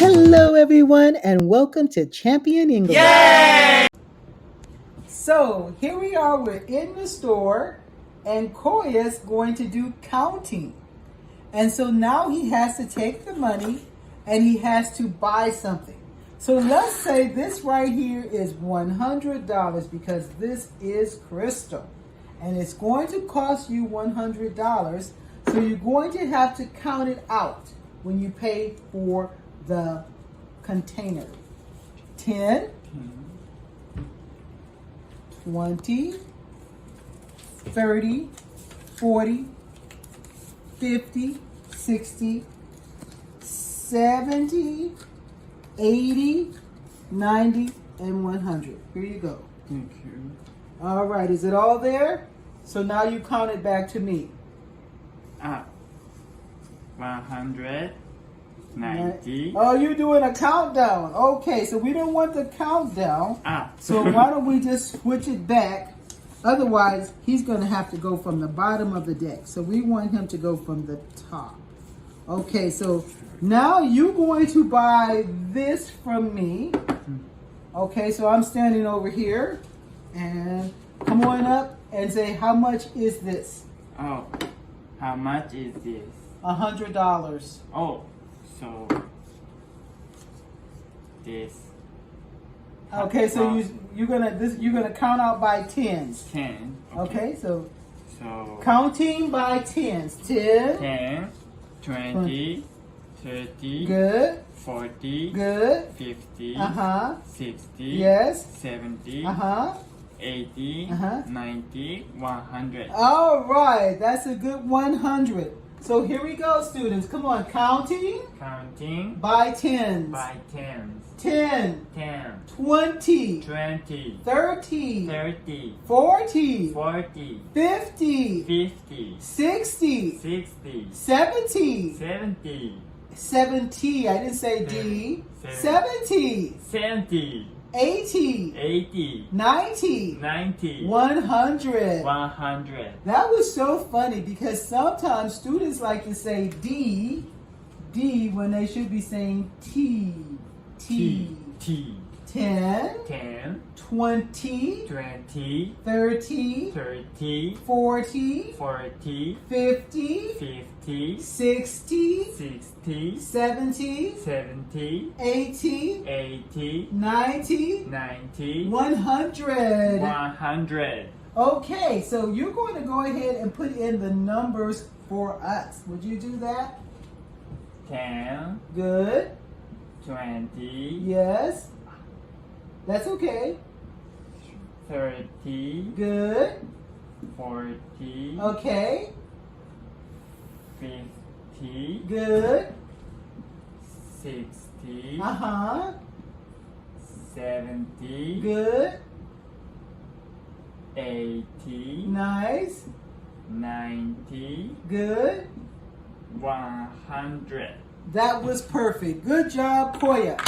Hello everyone and welcome to Champion English. Yay! So here we are, we're in the store and Koya's going to do counting. And so now he has to take the money and he has to buy something. So let's say this right here is $100 because this is crystal. And it's going to cost you $100. So you're going to have to count it out when you pay for the container. 10, 20, 30, 40, 50, 60, 70, 80, 90, and 100. Here you go. Thank you. All right, is it all there? So now you count it back to me. 190. Oh, you're doing a countdown. Okay, so we don't want the countdown. So why don't we just switch it back? Otherwise, he's going to have to go from the bottom of the deck. So we want him to go from the top. Okay, so now you're going to buy this from me. Okay, so I'm standing over here. And come on up and say, how much is this? Oh, how much is this? $100. Oh, so this. Okay, so you're gonna count out by tens. 10. Okay, so So counting by tens. 10. 10, 20, 30, Good. 40, Good. 50, 60, Yes. 70, 80, 90, 100. All right, that's a good 100. So here we go, students. Come on, counting Counting by tens. by tens. 10, 10, 20, 20, 30, 30, 40, 40, 50, 50, 60, 60, 70, 70, 70, I didn't say D, 70, 70, 70, 80, 80, 90, 90, 100. 100. That was so funny because sometimes students like to say D when they should be saying T. 10, 10, 20, 20, 30, 30, 40, 40, 50, 50, 60, 60, 70, 70, 80, 80, 90, 90, 100. 100. Okay, so you're going to go ahead and put in the numbers for us. Would you do that? 10, Good. 20, Yes. That's okay. 30, Good. 40, Okay. 50, Good. 60, 70, Good. 80, Nice. 90, Good. 100. That was perfect. Good job, Koya.